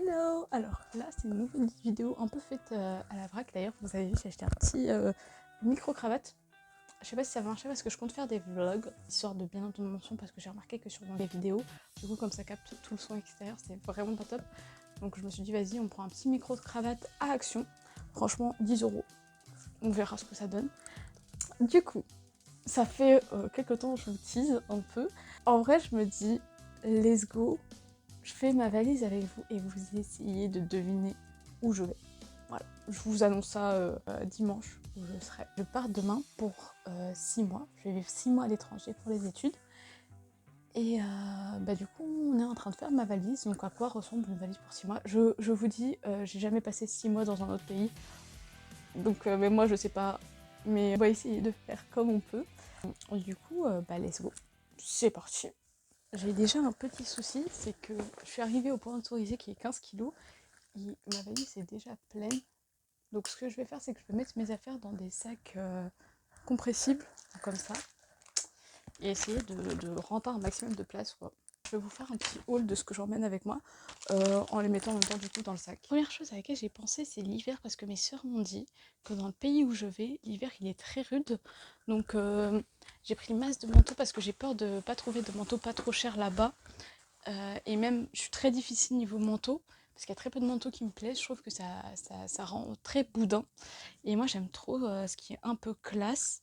Hello! Alors là, c'est une nouvelle vidéo un peu faite à la vrac. D'ailleurs, vous avez vu, j'ai acheté un petit micro-cravate. Je sais pas si ça va marcher parce que je compte faire des vlogs, histoire de bien entendre mon son, parce que j'ai remarqué que sur les vidéos, du coup, comme ça capte tout le son extérieur, c'est vraiment pas top. Donc je me suis dit, vas-y, on prend un petit micro-cravate à Action. Franchement, 10 €. On verra ce que ça donne. Du coup, ça fait quelques temps que je vous tease un peu. En vrai, je me dis, let's go. Je fais ma valise avec vous et vous essayez de deviner où je vais. Voilà, je vous annonce ça dimanche où je serai. Je pars demain pour 6 mois. Je vais vivre 6 mois à l'étranger pour les études. Et du coup, on est en train de faire ma valise. Donc à quoi ressemble une valise pour 6 mois? Je vous dis, j'ai jamais passé 6 mois dans un autre pays. Donc mais moi je sais pas. Mais on va essayer de faire comme on peut. Du coup, let's go. C'est parti. J'ai déjà un petit souci, c'est que je suis arrivée au point autorisé qui est 15 kg et ma valise est déjà pleine. Donc ce que je vais faire, c'est que je vais mettre mes affaires dans des sacs compressibles, comme ça, et essayer de rentrer un maximum de place, quoi. Je vais vous faire un petit haul de ce que j'emmène avec moi, en les mettant en même temps du coup dans le sac. Première chose à laquelle j'ai pensé, c'est l'hiver, parce que mes sœurs m'ont dit que dans le pays où je vais, l'hiver il est très rude. Donc j'ai pris masse de manteaux parce que j'ai peur de pas trouver de manteaux pas trop chers là-bas. Et même, je suis très difficile niveau manteau, parce qu'il y a très peu de manteaux qui me plaisent. Je trouve que ça rend très boudin. Et moi, j'aime trop ce qui est un peu classe,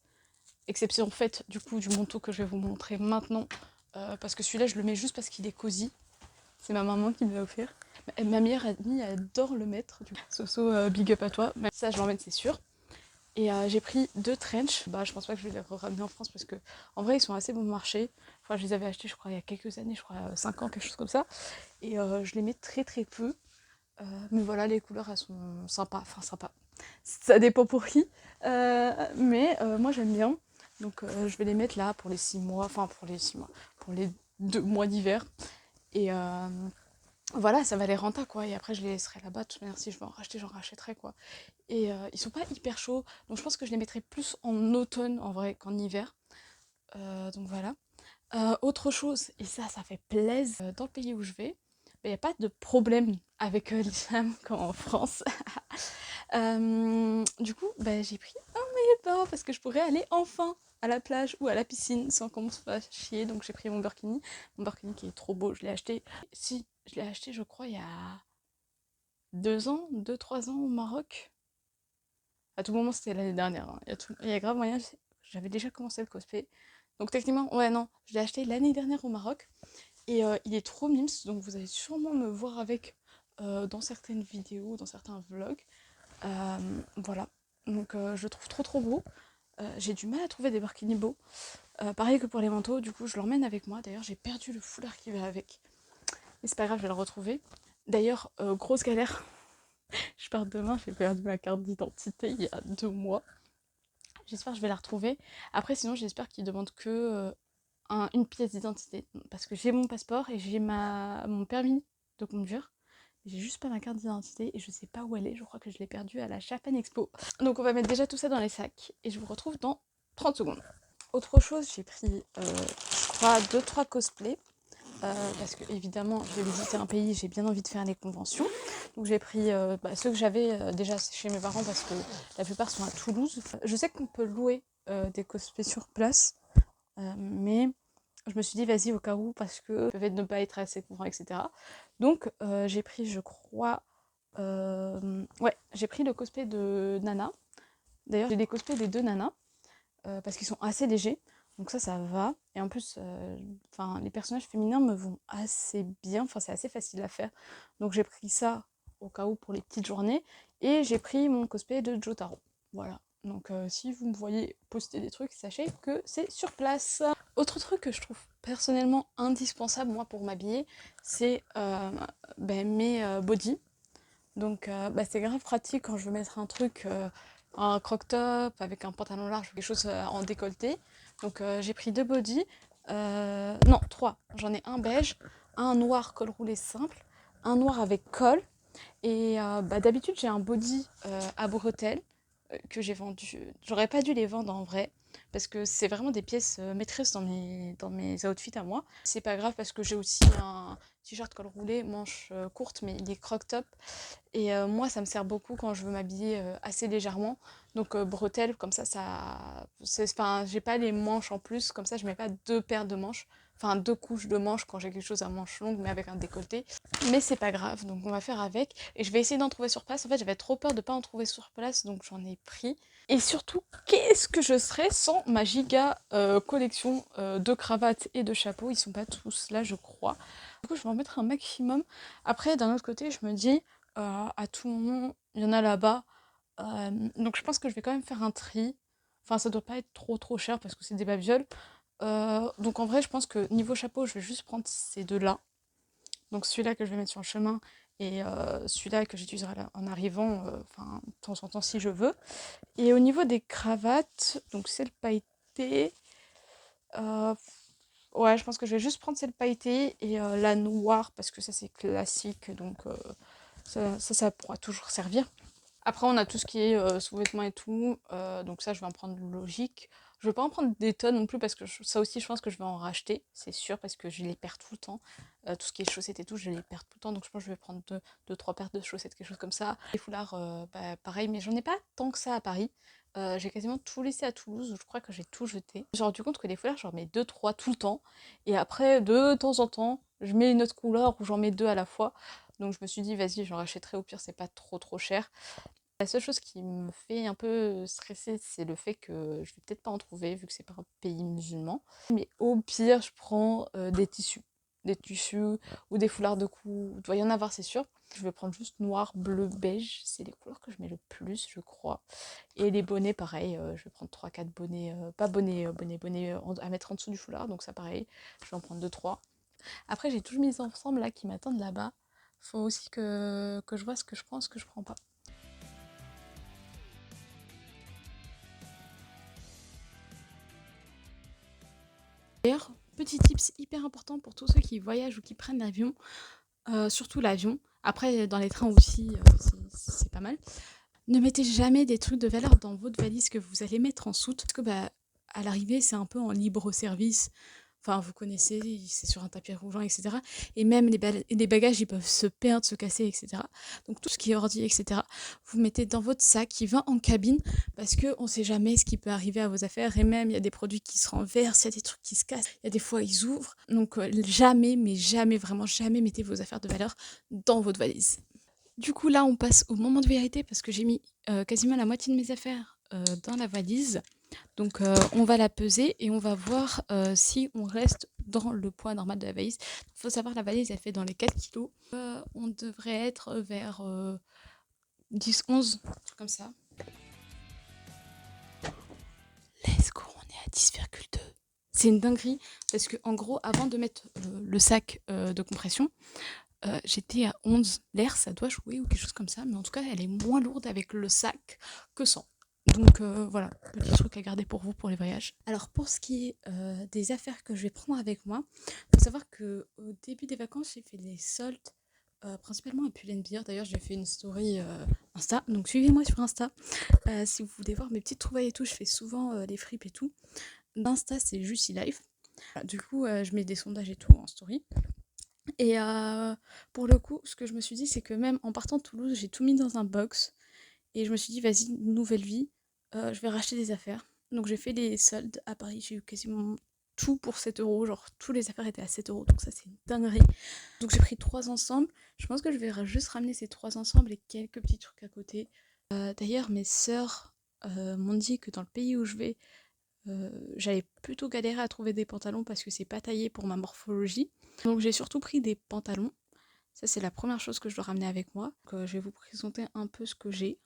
exception faite du coup du manteau que je vais vous montrer maintenant, parce que celui-là, je le mets juste parce qu'il est cosy. C'est ma maman qui me l'a offert. Ma meilleure amie adore le mettre. Soso, big up à toi. Mais ça, je l'emmène, c'est sûr. Et j'ai pris 2 trench. Je pense pas que je vais les ramener en France parce que en vrai ils sont assez bon marché. Enfin, je les avais achetés je crois il y a quelques années, je crois 5 ans, quelque chose comme ça. Et je les mets très très peu. Mais voilà, les couleurs elles sont sympas. Enfin sympas. Ça dépend pour qui. Mais moi j'aime bien. Donc je vais les mettre là pour les 6 mois. Enfin pour les 6 mois. Pour les 2 mois d'hiver. Et voilà, ça va les renta quoi. Et après je les laisserai là-bas. De toute manière, si je veux en racheter, j'en rachèterai quoi. Et ils sont pas hyper chauds, donc je pense que je les mettrai plus en automne en vrai qu'en hiver. Donc voilà. Autre chose, et ça fait plaisir, dans le pays où je vais, il n'y a pas de problème avec l'islam comme en France. Du coup, j'ai pris un maillot de bain parce que je pourrais aller enfin à la plage ou à la piscine sans qu'on me fasse chier. Donc j'ai pris mon burkini. Mon burkini qui est trop beau, je l'ai acheté. Si, je l'ai acheté je crois il y a 2 ans, 2-3 ans au Maroc. À tout moment, c'était l'année dernière. Hein. Il y a grave moyen, j'avais déjà commencé le cosplay. Donc techniquement, ouais, non, je l'ai acheté l'année dernière au Maroc. Et il est trop mimes, donc vous allez sûrement me voir avec dans certaines vidéos, dans certains vlogs. Voilà. Donc je le trouve trop trop beau. J'ai du mal à trouver des burkinis beaux. Pareil que pour les manteaux, du coup je l'emmène avec moi. D'ailleurs j'ai perdu le foulard qui va avec. Mais c'est pas grave, je vais le retrouver. D'ailleurs, grosse galère. Je pars demain, j'ai perdu ma carte d'identité il y a 2 mois. J'espère que je vais la retrouver. Après, sinon, j'espère qu'ils demandent que une pièce d'identité. Parce que j'ai mon passeport et j'ai mon permis de conduire. J'ai juste pas ma carte d'identité et je sais pas où elle est. Je crois que je l'ai perdue à la Japan Expo. Donc on va mettre déjà tout ça dans les sacs et je vous retrouve dans 30 secondes. Autre chose, j'ai pris, je crois, 2-3 cosplays. Parce que évidemment je vais visiter un pays, j'ai bien envie de faire les conventions. Donc j'ai pris ceux que j'avais déjà chez mes parents parce que la plupart sont à Toulouse. Je sais qu'on peut louer des cosplays sur place, mais je me suis dit vas-y au cas où parce que peuvent ne pas être assez couvrants, etc. Donc j'ai pris je crois... ouais, j'ai pris le cosplay de Nana. D'ailleurs j'ai des cosplays des 2 nanas parce qu'ils sont assez légers. Donc ça va. Et en plus, les personnages féminins me vont assez bien. Enfin, c'est assez facile à faire. Donc j'ai pris ça au cas où pour les petites journées. Et j'ai pris mon cosplay de Jotaro. Voilà. Donc si vous me voyez poster des trucs, sachez que c'est sur place. Autre truc que je trouve personnellement indispensable, moi, pour m'habiller, c'est mes bodys. Donc c'est grave pratique quand je veux mettre un truc, un croc top avec un pantalon large ou quelque chose en décolleté. Donc j'ai pris 2 bodys, non 3, j'en ai un beige, un noir col roulé simple, un noir avec col. Et d'habitude j'ai un body à bretelles que j'ai vendues. J'aurais pas dû les vendre en vrai, parce que c'est vraiment des pièces maîtresses dans mes outfits à moi. C'est pas grave parce que j'ai aussi un t-shirt col roulé, manche courte, mais il est croc top. Et moi, ça me sert beaucoup quand je veux m'habiller assez légèrement. Donc bretelles, comme enfin, j'ai pas les manches en plus, comme ça je mets pas deux paires de manches. Enfin, deux couches de manches quand j'ai quelque chose à manches longues, mais avec un décolleté. Mais c'est pas grave, donc on va faire avec. Et je vais essayer d'en trouver sur place. En fait, j'avais trop peur de pas en trouver sur place, donc j'en ai pris. Et surtout, qu'est-ce que je serais sans ma giga collection de cravates et de chapeaux. Ils sont pas tous là, je crois. Du coup, je vais en mettre un maximum. Après, d'un autre côté, je me dis, à tout moment, il y en a là-bas. Donc je pense que je vais quand même faire un tri. Enfin, ça doit pas être trop cher parce que c'est des babioles. Donc en vrai, je pense que niveau chapeau, je vais juste prendre ces deux-là. Donc celui-là que je vais mettre sur le chemin et celui-là que j'utiliserai en arrivant, enfin, de temps en temps si je veux. Et au niveau des cravates, donc celle pailletée, euh, ouais, je pense que je vais juste prendre celle pailletée et la noire parce que ça c'est classique, donc ça pourra toujours servir. Après, on a tout ce qui est sous-vêtements et tout, donc ça, je vais en prendre logique. Je vais pas en prendre des tonnes non plus parce que ça aussi, je pense que je vais en racheter, c'est sûr, parce que je les perds tout le temps. Tout ce qui est chaussettes et tout, je les perds tout le temps, donc je pense que je vais prendre deux trois paires de chaussettes, quelque chose comme ça. Les foulards, bah, pareil, mais j'en ai pas tant que ça à Paris. J'ai quasiment tout laissé à Toulouse, où je crois que j'ai tout jeté. Je me suis rendu compte que les foulards, j'en mets deux trois tout le temps, et après, de temps en temps, je mets une autre couleur ou j'en mets deux à la fois. Donc je me suis dit, vas-y, j'en rachèterai, au pire, c'est pas trop cher. La seule chose qui me fait un peu stresser, c'est le fait que je vais peut-être pas en trouver, vu que c'est pas un pays musulman. Mais au pire, je prends des tissus. Des tissus ou des foulards de cou. Il doit y en avoir, c'est sûr. Je vais prendre juste noir, bleu, beige. C'est les couleurs que je mets le plus, je crois. Et les bonnets, pareil. Je vais prendre trois quatre bonnets. Pas bonnets à mettre en dessous du foulard. Donc ça, pareil. Je vais en prendre deux trois. Après, j'ai tout mis ensemble là qui m'attendent là-bas. Faut aussi que je vois ce que je prends, ce que je prends pas. D'ailleurs, petit tips hyper important pour tous ceux qui voyagent ou qui prennent l'avion, surtout l'avion. Après, dans les trains aussi, c'est pas mal. Ne mettez jamais des trucs de valeur dans votre valise que vous allez mettre en soute. Parce que bah, à l'arrivée, c'est un peu en libre service. Enfin, vous connaissez, c'est sur un tapis roulant, etc. Et même les bagages, ils peuvent se perdre, se casser, etc. Donc tout ce qui est ordi, etc. Vous mettez dans votre sac qui va en cabine parce qu'on ne sait jamais ce qui peut arriver à vos affaires. Et même, il y a des produits qui se renversent, il y a des trucs qui se cassent, il y a des fois, ils ouvrent. Donc jamais, mais jamais, vraiment jamais mettez vos affaires de valeur dans votre valise. Du coup, là, on passe au moment de vérité parce que j'ai mis quasiment la moitié de mes affaires dans la valise. Donc, on va la peser et on va voir si on reste dans le poids normal de la valise. Il faut savoir, la valise, elle fait dans les 4 kilos. On devrait être vers 10-11, comme ça. Let's go, on est à 10,2. C'est une dinguerie parce que, en gros, avant de mettre le sac de compression, j'étais à 11. L'air, ça doit jouer ou quelque chose comme ça, mais en tout cas, elle est moins lourde avec le sac que sans. Donc voilà, petit truc à garder pour vous pour les voyages. Alors pour ce qui est des affaires que je vais prendre avec moi, il faut savoir qu'au début des vacances, j'ai fait des soldes principalement à Pull&Bear. D'ailleurs, j'ai fait une story Insta, donc suivez-moi sur Insta. Si vous voulez voir mes petites trouvailles et tout, je fais souvent les fripes et tout. Insta, c'est Juicy Life. Du coup, je mets des sondages et tout en story. Et pour le coup, ce que je me suis dit, c'est que même en partant de Toulouse, j'ai tout mis dans un box. Et je me suis dit, vas-y, nouvelle vie, je vais racheter des affaires. Donc j'ai fait les soldes à Paris, j'ai eu quasiment tout pour 7 euros. Genre, tous les affaires étaient à 7 euros, donc ça c'est une dinguerie. Donc j'ai pris 3 ensembles. Je pense que je vais juste ramener ces 3 ensembles et quelques petits trucs à côté. D'ailleurs, mes sœurs m'ont dit que dans le pays où je vais, j'allais plutôt galérer à trouver des pantalons parce que c'est pas taillé pour ma morphologie. Donc j'ai surtout pris des pantalons. Ça c'est la première chose que je dois ramener avec moi. Donc, je vais vous présenter un peu ce que j'ai.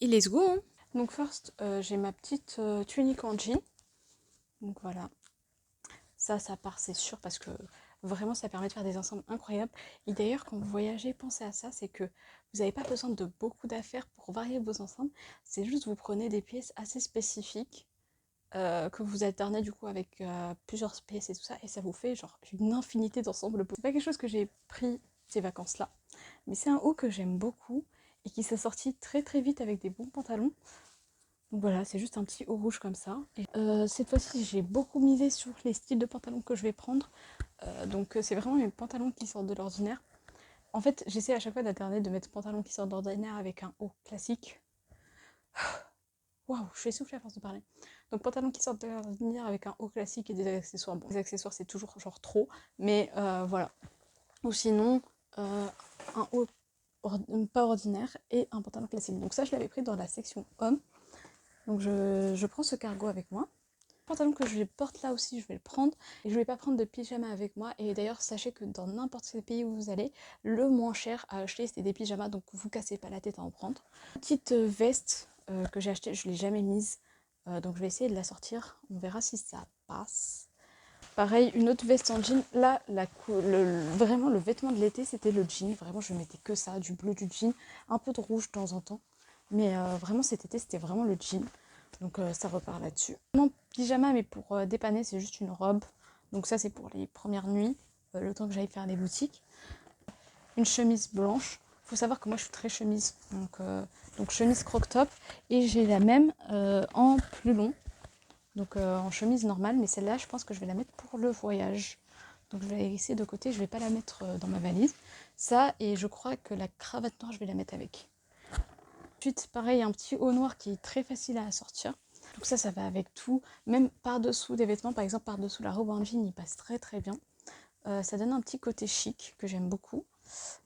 Et let's go hein. Donc first, j'ai ma petite tunique en jean. Donc voilà. Ça part, c'est sûr, parce que vraiment, ça permet de faire des ensembles incroyables. Et d'ailleurs, quand vous voyagez, pensez à ça, c'est que vous n'avez pas besoin de beaucoup d'affaires pour varier vos ensembles. C'est juste, vous prenez des pièces assez spécifiques que vous alternez du coup avec plusieurs pièces et tout ça, et ça vous fait genre une infinité d'ensembles. C'est pas quelque chose que j'ai pris ces vacances-là, mais c'est un haut que j'aime beaucoup. et qui s'est sorti très très vite avec des bons pantalons. Donc voilà, c'est juste un petit haut rouge comme ça. Et cette fois-ci, j'ai beaucoup misé sur les styles de pantalons que je vais prendre. Donc c'est vraiment mes pantalons qui sortent de l'ordinaire. En fait, j'essaie à chaque fois d'alterner de mettre pantalons qui sortent de l'ordinaire avec un haut classique. Waouh, je suis essoufflée à force de parler. Donc pantalons qui sortent de l'ordinaire avec un haut classique et des accessoires. Bon, les accessoires c'est toujours genre trop, mais voilà. Ou sinon, un haut pas ordinaire et un pantalon classique. Donc ça, je l'avais pris dans la section homme. Donc je prends ce cargo avec moi. Le pantalon que je porte là aussi, je vais le prendre. Et je ne vais pas prendre de pyjama avec moi. Et d'ailleurs, sachez que dans n'importe quel pays où vous allez, le moins cher à acheter, c'est des pyjamas. Donc vous cassez pas la tête à en prendre. Petite veste que j'ai achetée, je ne l'ai jamais mise. Donc je vais essayer de la sortir. On verra si ça passe. Pareil, une autre veste en jean. Là, vraiment, le vêtement de l'été, c'était le jean. Vraiment, je mettais que ça, du bleu, du jean, un peu de rouge de temps en temps. Mais vraiment, cet été, c'était vraiment le jean. Donc ça repart là-dessus. Mon pyjama, mais pour dépanner, c'est juste une robe. Donc ça, c'est pour les premières nuits, le temps que j'aille faire les boutiques. Une chemise blanche. Il faut savoir que moi, je suis très chemise. Donc chemise croc-top. Et j'ai la même en plus long. Donc en chemise normale, mais celle-là, je pense que je vais la mettre pour le voyage. Donc je vais la laisser de côté, je vais pas la mettre dans ma valise. Ça, et je crois que la cravate noire, je vais la mettre avec. Ensuite, pareil, un petit haut noir qui est très facile à assortir. Donc ça va avec tout. Même par-dessous des vêtements, par exemple par-dessous la robe en jean, il passe très très bien. Ça donne un petit côté chic que j'aime beaucoup.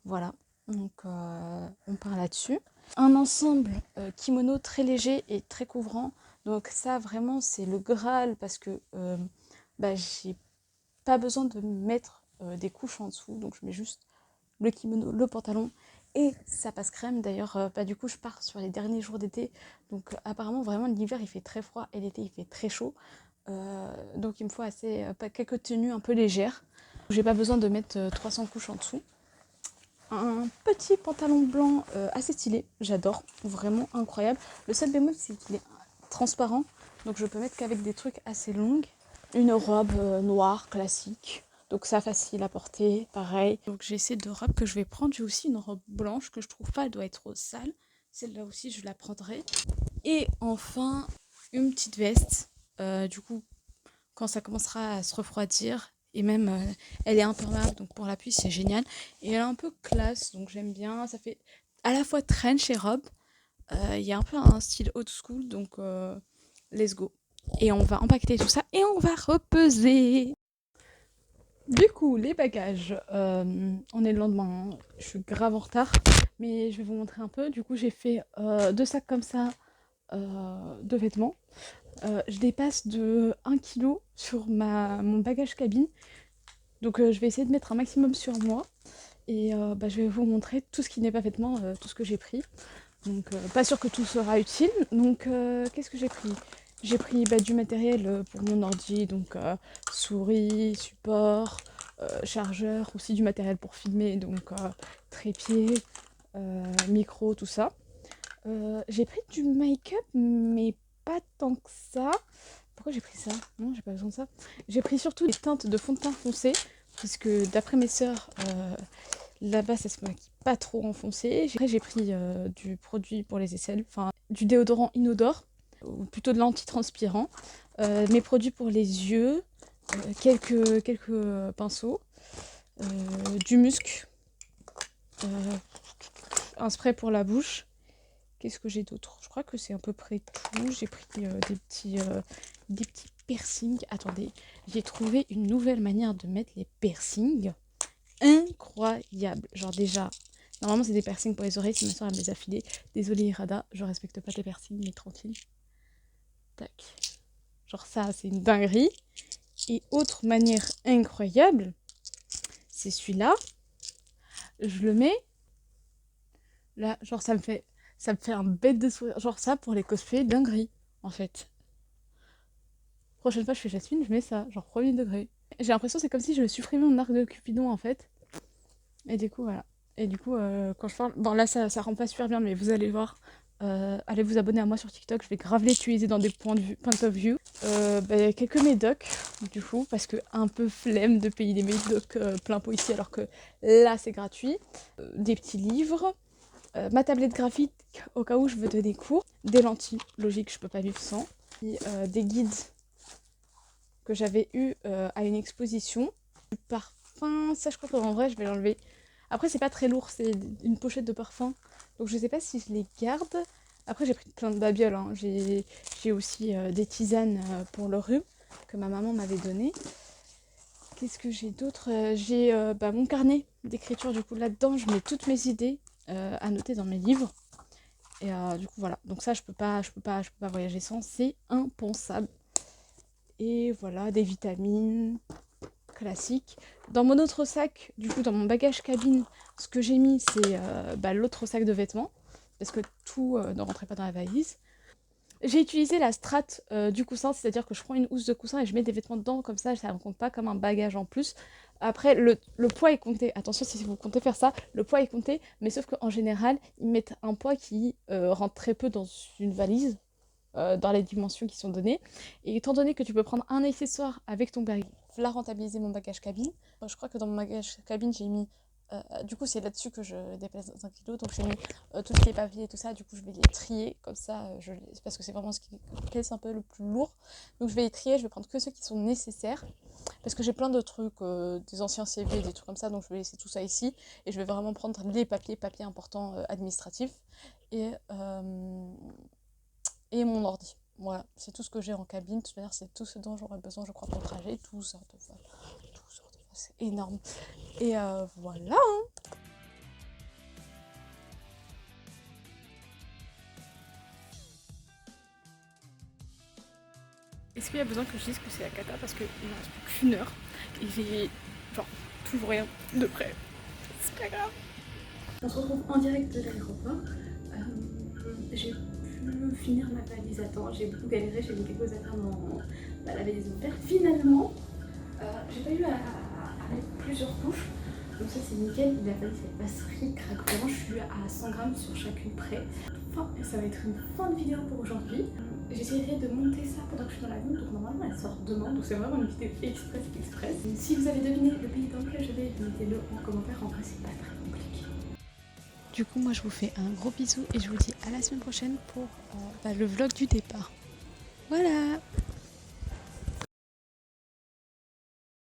Voilà, donc on part là-dessus. Un ensemble kimono très léger et très couvrant. Donc ça vraiment c'est le Graal parce que j'ai pas besoin de mettre des couches en dessous. Donc je mets juste le kimono, le pantalon et ça passe crème. D'ailleurs du coup je pars sur les derniers jours d'été. Donc apparemment vraiment l'hiver il fait très froid et l'été il fait très chaud. Donc il me faut quelques tenues un peu légères. J'ai pas besoin de mettre 300 couches en dessous. Un petit pantalon blanc assez stylé, j'adore, vraiment incroyable. Le seul bémol c'est qu'il est transparent, donc je peux mettre qu'avec des trucs assez longs. Une robe noire classique, donc ça facile à porter, pareil. Donc j'ai ces deux robes que je vais prendre. J'ai aussi une robe blanche que je trouve pas, elle doit être sale. Celle-là aussi je la prendrai. Et enfin une petite veste, du coup quand ça commencera à se refroidir. Et même, elle est imperméable, donc pour la pluie, c'est génial. Et elle est un peu classe, donc j'aime bien. Ça fait à la fois trench et robe. Il y a un peu un style old school, donc let's go. Et on va empaqueter tout ça et on va repeser. Du coup, les bagages, on est le lendemain, hein. Je suis grave en retard, mais je vais vous montrer un peu. Du coup, j'ai fait 2 sacs comme ça de vêtements. Je dépasse de 1 kg sur mon bagage cabine. Donc je vais essayer de mettre un maximum sur moi. Et je vais vous montrer tout ce qui n'est pas vêtements, tout ce que j'ai pris. Donc pas sûr que tout sera utile. Donc qu'est-ce que j'ai pris? J'ai pris du matériel pour mon ordi, donc souris, support, chargeur, aussi du matériel pour filmer, donc trépied, micro, tout ça. J'ai pris du make-up, mais pas tant que ça. Pourquoi j'ai pris ça? Non, j'ai pas besoin de ça. J'ai pris surtout des teintes de fond de teint foncé, parce que d'après mes sœurs, là-bas ça se maquille pas trop en foncé. Après j'ai pris du produit pour les aisselles, enfin du déodorant inodore, ou plutôt de l'antitranspirant. Mes produits pour les yeux, quelques pinceaux, du musc, un spray pour la bouche. Qu'est-ce que j'ai d'autre? Je crois que c'est à peu près tout. J'ai pris des petits piercings. Attendez, j'ai trouvé une nouvelle manière de mettre les piercings. Incroyable. Genre déjà, normalement c'est des piercings pour les oreilles. Si ma soeur elle me les a filés. Désolée Irada, je respecte pas tes piercings, mais tranquille. Tac. Genre ça, c'est une dinguerie. Et autre manière incroyable, c'est celui-là. Je le mets. Là, genre ça me fait un bête de sourire. Genre ça pour les cosplays, dinguerie, en fait. Prochaine fois, je fais Jasmine, je mets ça, genre premier degré. J'ai l'impression que c'est comme si je supprimais mon arc de Cupidon, en fait. Et du coup, voilà. Et du coup, quand je parle... Bon, là, ça rend pas super bien, mais vous allez voir. Allez vous abonner à moi sur TikTok, je vais grave l'utiliser dans des points of view. Quelques médocs, du coup, parce que un peu flemme de payer des médocs plein pot ici, alors que là, c'est gratuit. Des petits livres. ma tablette graphique au cas où je veux donner cours, des lentilles, logique, je peux pas vivre sans, et, des guides que j'avais eu à une exposition, du parfum, ça je crois qu'en vrai je vais l'enlever. Après c'est pas très lourd, c'est une pochette de parfum, donc je sais pas si je les garde. Après j'ai pris plein de babioles, hein. J'ai aussi des tisanes pour le rhume que ma maman m'avait donné. Qu'est-ce que j'ai d'autre? J'ai mon carnet d'écriture, du coup là-dedans je mets toutes mes idées à noter dans mes livres. Et du coup voilà, donc ça je peux pas voyager sans, c'est impensable. Et voilà, des vitamines classiques. Dans mon autre sac, du coup dans mon bagage cabine, ce que j'ai mis c'est l'autre sac de vêtements, parce que tout ne rentrait pas dans la valise. J'ai utilisé la strate du coussin, c'est-à-dire que je prends une housse de coussin et je mets des vêtements dedans, comme ça ne me compte pas comme un bagage en plus. Après, le poids est compté. Attention, si vous comptez faire ça, le poids est compté, mais sauf qu'en général, ils mettent un poids qui rentre très peu dans une valise, dans les dimensions qui sont données. Et étant donné que tu peux prendre un accessoire avec ton bagage, là rentabiliser mon bagage cabine. Je crois que dans mon bagage cabine, j'ai mis du coup, c'est là-dessus que je déplace 1 kilo. Donc, j'ai mis tout ce qui est papier et tout ça. Du coup, je vais les trier comme ça. Parce que c'est vraiment ce qui pèse un peu le plus lourd. Donc, je vais les trier. Je vais prendre que ceux qui sont nécessaires. Parce que j'ai plein de trucs, des anciens CV, des trucs comme ça. Donc, je vais laisser tout ça ici. Et je vais vraiment prendre les papiers importants administratifs. Et mon ordi. Voilà, c'est tout ce que j'ai en cabine. De toute manière, c'est tout ce dont j'aurais besoin, je crois, pour le trajet. Tout sortes de vol. C'est énorme. Et voilà. Est-ce qu'il y a besoin que je dise que c'est la cata parce qu'il ne reste plus qu'1 heure et j'ai genre toujours rien de près. C'est pas grave. On se retrouve en direct de l'aéroport. J'ai pu finir ma valise à temps. J'ai beaucoup galéré, j'ai mis quelques affaires dans la valise de mon père. Finalement, j'ai pas eu à mettre plusieurs couches. Donc ça c'est nickel, la valise elle passe ric-rac. Vraiment je suis à 100 grammes sur chacune près. Enfin, ça va être une fin de vidéo pour aujourd'hui. J'essaierai de monter ça pendant que je suis dans l'avion, donc normalement elle sort demain, donc c'est vraiment une vidéo express. Si vous avez deviné le pays dans lequel je vais, mettez-le en commentaire, en vrai c'est pas très compliqué. Du coup moi je vous fais un gros bisou et je vous dis à la semaine prochaine pour le vlog du départ. Voilà.